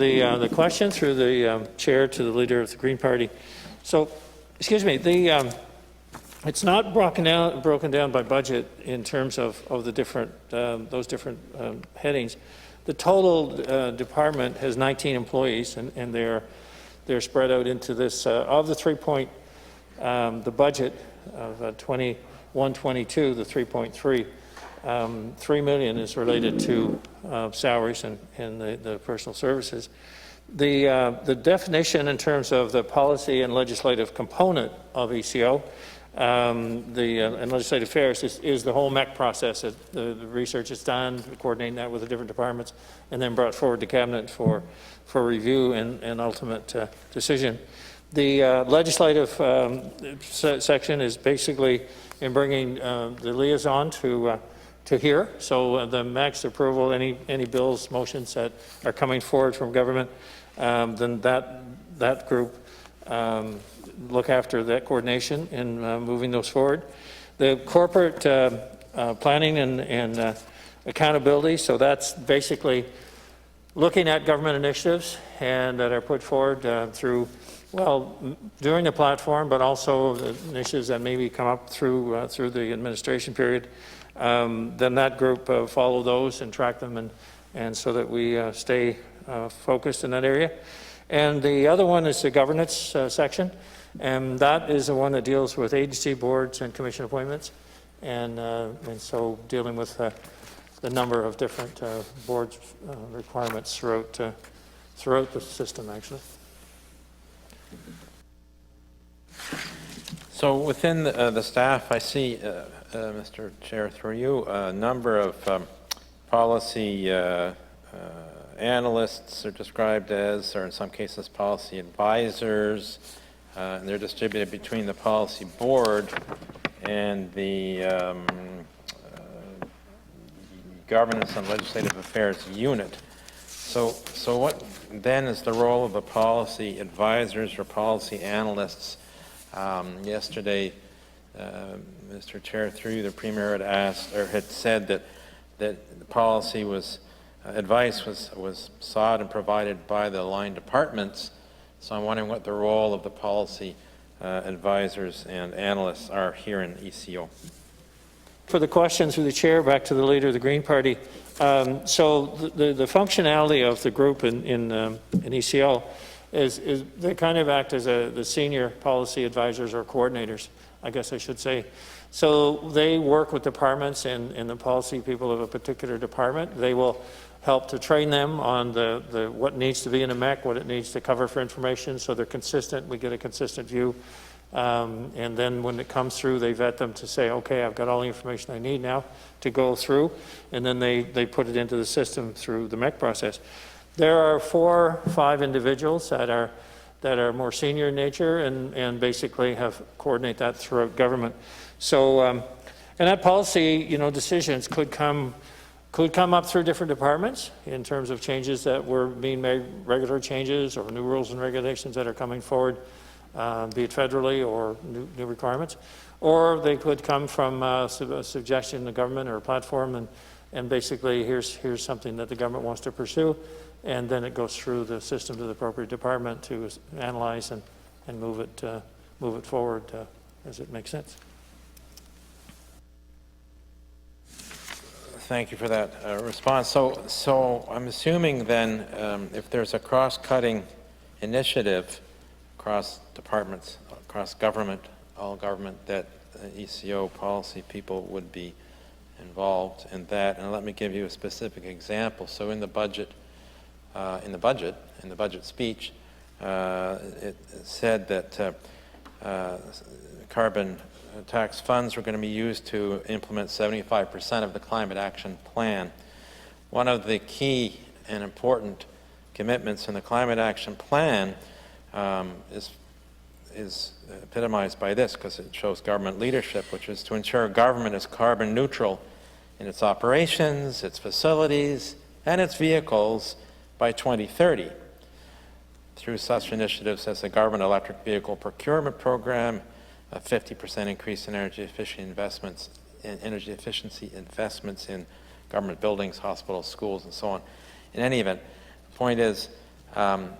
The question through the chair to the leader of the Green Party. So, excuse me, it's not broken down by budget in terms of the different those different headings. The total department has 19 employees, and they're spread out into this of the 3 point the budget of 21-22, the 3.3. 3 million is related to salaries and the personal services. The definition in terms of the policy and legislative component of ECO and legislative affairs is the whole MEC process. The research is done, coordinating that with the different departments, and then brought forward to Cabinet for review and ultimate decision. The legislative section is basically in bringing the liaison to here. So the MEC's approval, any bills, motions that are coming forward from government, then that group look after that coordination and moving those forward. The corporate planning and accountability, so that's basically looking at government initiatives and that are put forward through, well, during the platform, but also the initiatives that maybe come up through the administration period. Then that group follow those and track them, and so that we stay focused in that area. And the other one is the governance section, and that is the one that deals with agency boards and commission appointments, and so dealing with the number of different boards requirements throughout the system, actually. So within the staff, I see, Mr. Chair, through you, a number of policy analysts are described as, or in some cases, policy advisors, and they're distributed between the policy board and the governance and legislative affairs unit. So what then is the role of the policy advisors or policy analysts? Yesterday, Mr. Chair, through you, the Premier had asked or had said that the policy advice was sought and provided by the line departments. So I'm wondering what the role of the policy advisors and analysts are here in ECO. For the question through the chair, back to the leader of the Green Party. So the functionality of the group in ECO is they kind of act as the senior policy advisors or coordinators, I guess I should say. So they work with departments and the policy people of a particular department. They will help to train them on what needs to be in a MEC, what it needs to cover for information, so they're consistent. We get a consistent view. And then when it comes through, they vet them to say, okay, I've got all the information I need now to go through, and then they put it into the system through the MEC process. There are 4 or 5 individuals that are more senior in nature and basically coordinate that throughout government. So, and that policy, decisions could come up through different departments in terms of changes that were being made, regular changes or new rules and regulations that are coming forward, be it federally or new requirements, or they could come from a suggestion in the government or a platform, and basically here's something that the government wants to pursue, and then it goes through the system to the appropriate department to analyze and move it forward as it makes sense. Thank you for that response. So I'm assuming then if there's a cross-cutting initiative across departments, across government, all government, that ECO policy people would be involved in that. And let me give you a specific example. So in the budget speech, it said that carbon tax funds were going to be used to implement 75% of the climate action plan. One of the key and important commitments in the climate action plan is epitomized by this, because it shows government leadership, which is to ensure government is carbon neutral in its operations, its facilities, and its vehicles by 2030 through such initiatives as the government electric vehicle procurement program, a 50% increase in energy efficiency investments in government buildings, hospitals, schools, and so on. In any event, the point is Does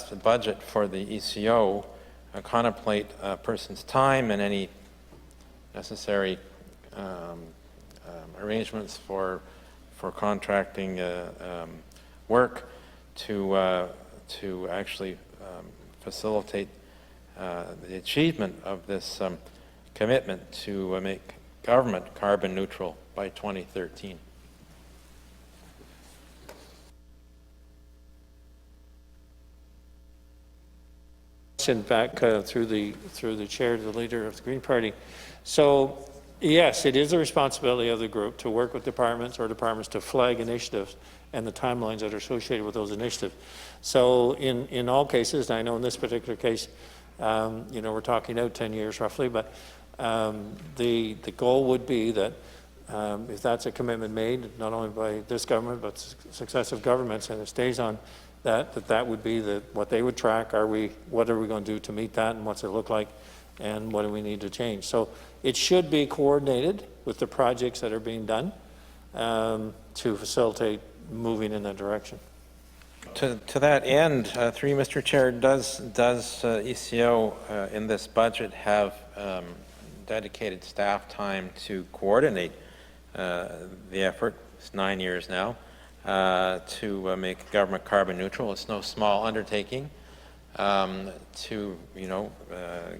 the budget for the ECO contemplate a person's time and any necessary arrangements for contracting work to actually facilitate the achievement of this commitment to make government carbon neutral by 2013? Back through the chair to the leader of the Green Party. So yes, it is the responsibility of the group to work with departments to flag initiatives and the timelines that are associated with those initiatives. So in all cases, and I know in this particular case, we're talking out 10 years roughly, but the goal would be that if that's a commitment made, not only by this government, but successive governments, and it stays on that would be what they would track. What are we going to do to meet that, and what's it look like, and what do we need to change? So it should be coordinated with the projects that are being done to facilitate moving in that direction. To that end, through you, Mr. Chair, does ECO in this budget have dedicated staff time to coordinate the effort? It's 9 years now. To make government carbon neutral. It's no small undertaking to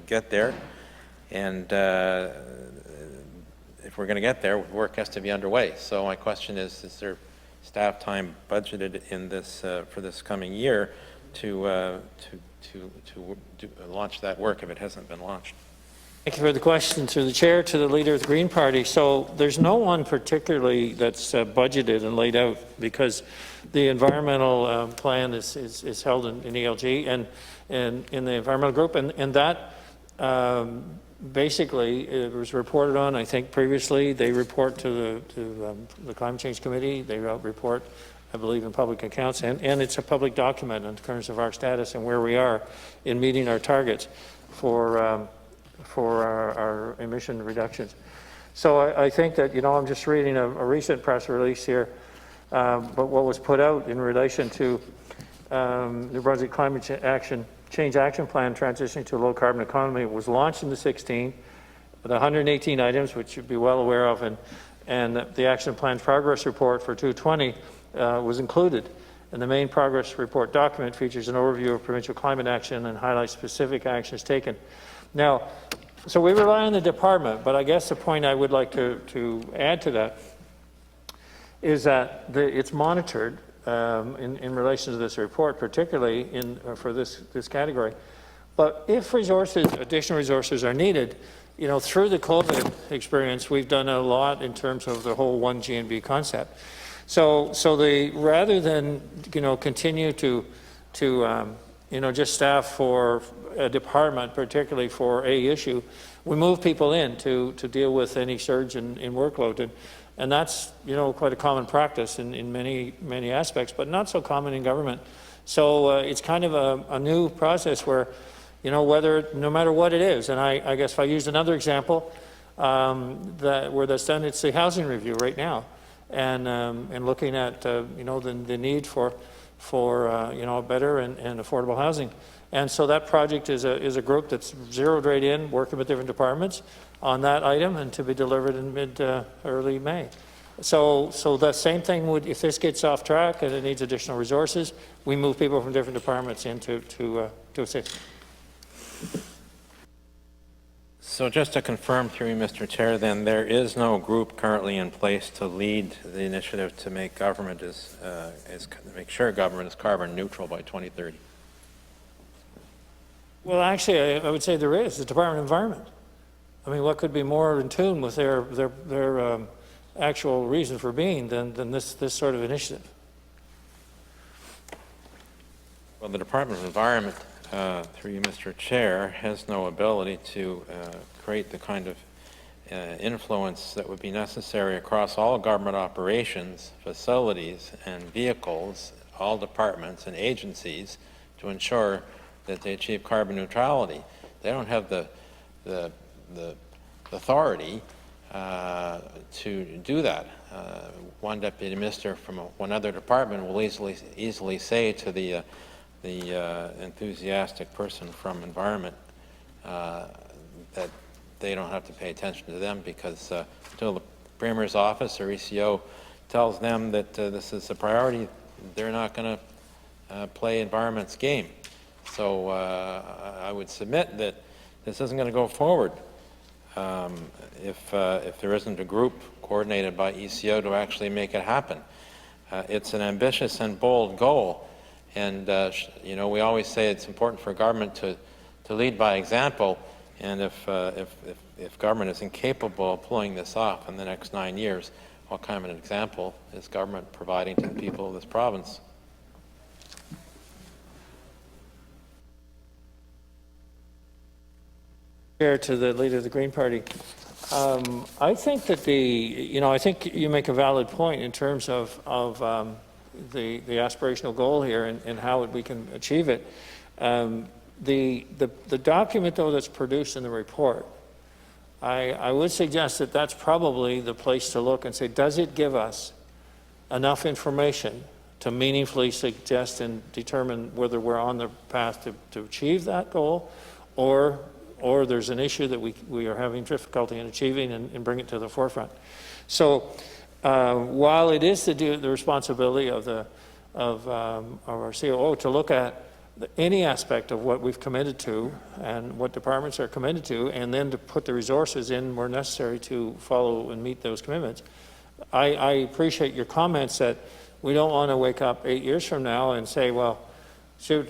get there, and if we're going to get there, work has to be underway. So my question is there staff time budgeted in this for this coming year to launch that work if it hasn't been launched? Thank you for the question. Through the chair to the leader of the Green Party. So there's no one particularly that's budgeted and laid out, because the environmental plan is held in ELG and in the environmental group, and that basically it was reported on. I think previously they report to the Climate Change Committee. They report, I believe, in public accounts, and it's a public document in terms of our status and where we are in meeting our targets for our emission reductions. So I think that, I'm just reading a recent press release here, but what was put out in relation to New Brunswick Climate Change Action Plan transitioning to a low carbon economy was launched in the 16, with 118 items, which you'd be well aware of, and the Action Plan Progress Report for 2020 was included. And the main progress report document features an overview of provincial climate action and highlights specific actions taken. Now, so we rely on the department, but I guess the point I would like to add to that is that it's monitored in relation to this report, particularly for this category. But if additional resources are needed, through the COVID experience, we've done a lot in terms of the whole one GNB concept. So rather than continue to just staff for a department, particularly for a issue, we move people in to deal with any surge in workload, and that's quite a common practice in many aspects, but not so common in government. So it's kind of a new process where no matter what it is, and I guess if I used another example where that's done, it's the housing review right now, and looking at the need for better and affordable housing. And so that project is a group that's zeroed right in, working with different departments on that item, and to be delivered in early May. So the same thing would, if this gets off track and it needs additional resources, we move people from different departments in to assist. So just to confirm through you, Mr. Chair, then there is no group currently in place to lead the initiative to make make sure government is carbon neutral by 2030. Well, actually, I would say there is the Department of Environment. I mean, what could be more in tune with their actual reason for being than this sort of initiative? Well, the Department of Environment, through you, Mr. Chair, has no ability to create the kind of influence that would be necessary across all government operations, facilities, and vehicles, all departments and agencies, to ensure that they achieve carbon neutrality. They don't have the authority to do that. One deputy minister from one other department will easily say to the enthusiastic person from environment that they don't have to pay attention to them because until the Premier's office or ECO tells them that this is a priority, they're not going to play environment's game. So I would submit that this isn't going to go forward if there isn't a group coordinated by ECO to actually make it happen. It's an ambitious and bold goal, and you know, we always say it's important for government to lead by example, and if government is incapable of pulling this off in the next 9 years, what kind of an example is government providing to the people of this province? To the leader of the Green Party, I think that I think you make a valid point in terms of the aspirational goal here and how we can achieve it. The document, though, that's produced in the report, I would suggest that that's probably the place to look and say, does it give us enough information to meaningfully suggest and determine whether we're on the path to achieve that goal, or there's an issue that we are having difficulty in achieving and bring it to the forefront. So while it is the responsibility of our COO to look at any aspect of what we've committed to and what departments are committed to, and then to put the resources in where necessary to follow and meet those commitments, I appreciate your comments that we don't want to wake up 8 years from now and say, well, shoot,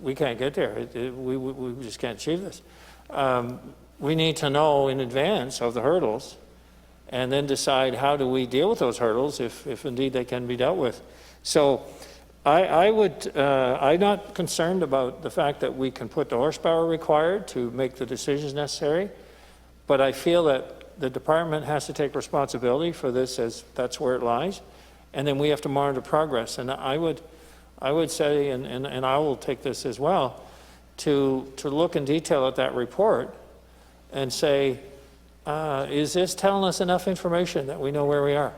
we can't get there. We just can't achieve this. We need to know in advance of the hurdles and then decide how do we deal with those hurdles if indeed they can be dealt with. So I'm not concerned about the fact that we can put the horsepower required to make the decisions necessary, but I feel that the department has to take responsibility for this, as that's where it lies, and then we have to monitor progress. And I would say, and I will take this as well, to look in detail at that report and say, is this telling us enough information that we know where we are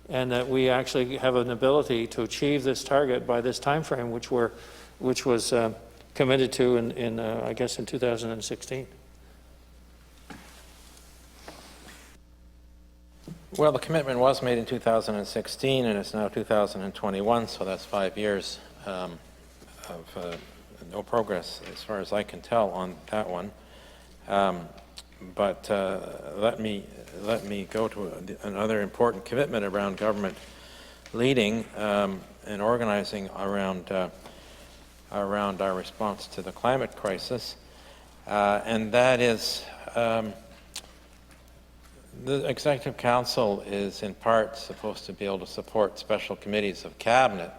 and that we actually have an ability to achieve this target by this time frame, which was committed to I guess in 2016. Well, the commitment was made in 2016 and it's now 2021, so that's 5 years of no progress as far as I can tell on that one. But let me go to another important commitment around government leading and organizing around our response to the climate crisis, and that is the Executive Council is in part supposed to be able to support special committees of Cabinet.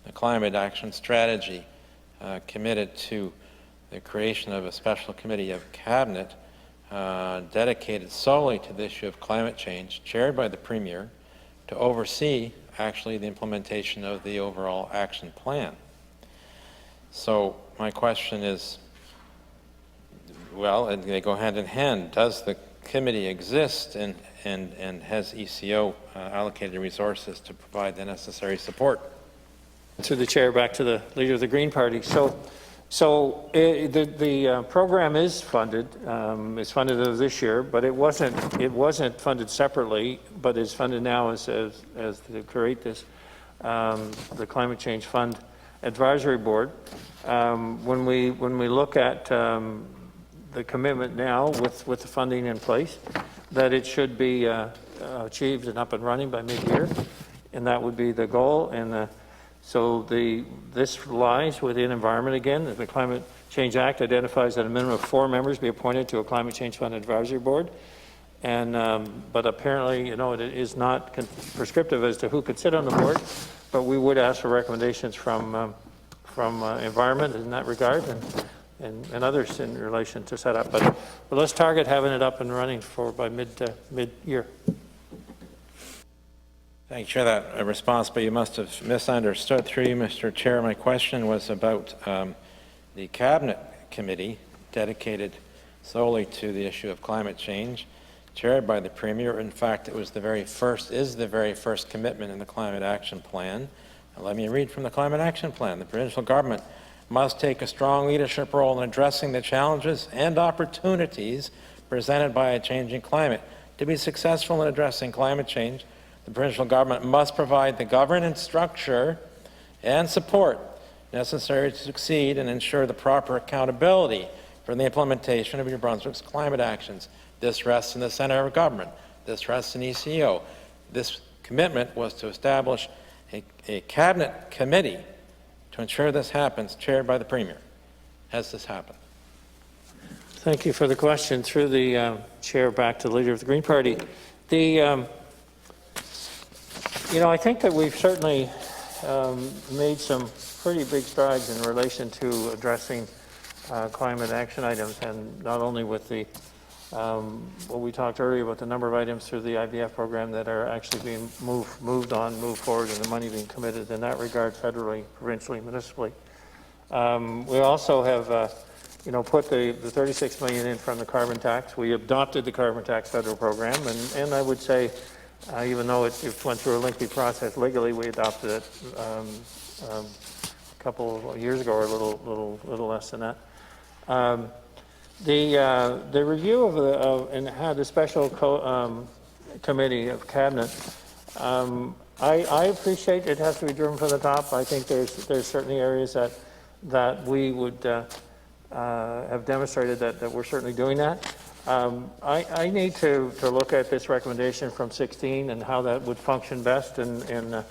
The Climate Action Strategy committed to the creation of a special committee of Cabinet dedicated solely to the issue of climate change, chaired by the Premier, to oversee actually the implementation of the overall action plan. So my question is, well, and they go hand in hand, does the committee exist and has ECO allocated resources to provide the necessary support? Through the chair, back to the leader of the Green Party. So the program is funded. It's funded this year, but it wasn't funded separately, but is funded now as to create this the Climate Change Fund Advisory Board. When we look at the commitment now with the funding in place, that it should be achieved and up and running by mid-year, and that would be the goal. And so this lies within environment again. The Climate Change Act identifies that a minimum of 4 members be appointed to a Climate Change Fund Advisory Board. And but apparently, it is not prescriptive as to who could sit on the board, but we would ask for recommendations from environment in that regard and others in relation to set up. But let's target having it up and running by mid-year. Thank you for that response, but you must have misunderstood. Through you, Mr. Chair, my question was about the Cabinet Committee dedicated solely to the issue of climate change, chaired by the Premier. In fact, it was the very first commitment in the Climate Action Plan. Now, let me read from the Climate Action Plan. The provincial government must take a strong leadership role in addressing the challenges and opportunities presented by a changing climate. To be successful in addressing climate change, the provincial government must provide the governance structure and support necessary to succeed and ensure the proper accountability for the implementation of New Brunswick's climate actions. This rests in the centre of government. This rests in ECO. This commitment was to establish a cabinet committee to ensure this happens, chaired by the Premier. Has this happened? Thank you for the question. Through the chair, back to the Leader of the Green Party. I think that we've certainly made some pretty big strides in relation to addressing climate action items, and not only with the what we talked earlier about the number of items through the IVF program that are actually being moved forward, and the money being committed in that regard federally, provincially, municipally. We also have put the 36 million in from the carbon tax. We adopted the carbon tax federal program, and I would say, even though it went through a lengthy process legally, we adopted it a couple of years ago, or a little less than that. The review and had a special committee of cabinet. I appreciate it has to be driven from the top. I think there's certainly areas that we would have demonstrated that we're certainly doing that. I need to look at this recommendation from 16 and how that would function best, and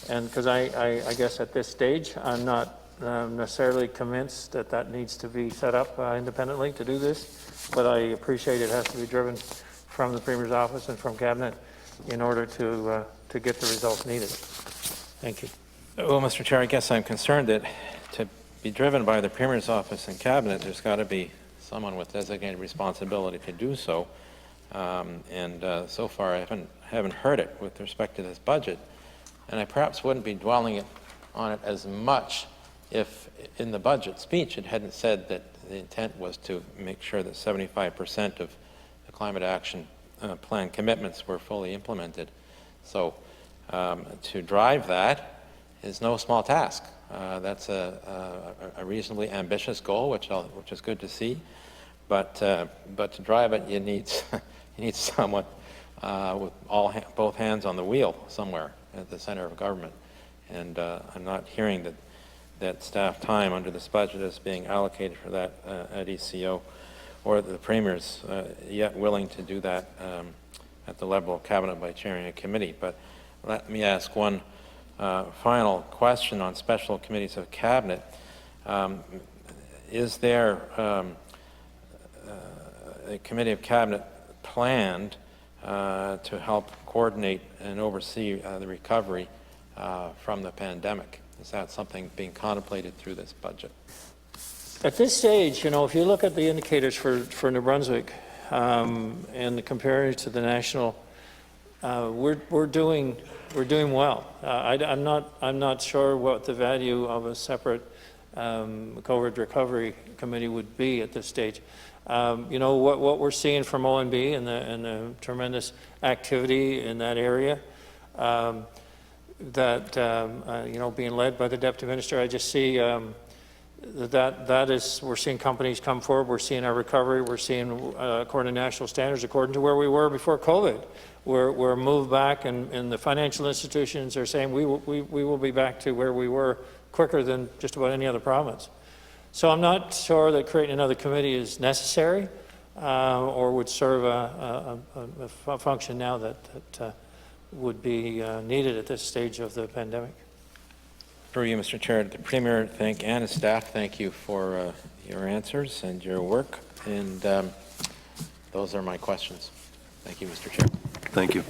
because I guess at this stage I'm not necessarily convinced that needs to be set up independently to do this, but I appreciate it has to be driven from the Premier's office and from Cabinet in order to get the results needed. Thank you. Well, Mr. Chair, I guess I'm concerned that to be driven by the Premier's office and Cabinet, there's got to be someone with designated responsibility to do so. So far I haven't heard it with respect to this budget, and I perhaps wouldn't be dwelling on it as much if in the budget speech it hadn't said that the intent was to make sure that 75% of the climate action plan commitments were fully implemented. So to drive that is no small task. That's a reasonably ambitious goal, which is good to see. But to drive it, you need someone with both hands on the wheel somewhere at the center of government. And I'm not hearing that staff time under this budget is being allocated for that at ECO, or the Premier's yet willing to do that at the level of Cabinet by chairing a committee. But let me ask one final question on special committees of Cabinet. Is there a committee of Cabinet planned to help coordinate and oversee the recovery from the pandemic? Is that something being contemplated through this budget? At this stage, if you look at the indicators for New Brunswick and compare it to the national, we're doing well. I'm not sure what the value of a separate COVID recovery committee would be at this stage. What we're seeing from ONB and the tremendous activity in that area, being led by the Deputy Minister, I just see we're seeing companies come forward, we're seeing our recovery, we're seeing according to national standards, according to where we were before COVID, we're moved back, and the financial institutions are saying we will be back to where we were quicker than just about any other province. So I'm not sure that creating another committee is necessary or would serve a function now that would be needed at this stage of the pandemic. Through you, Mr. Chair, the Premier and his staff thank you for your answers and your work, and those are my questions. Thank you, Mr. Chair. Thank you.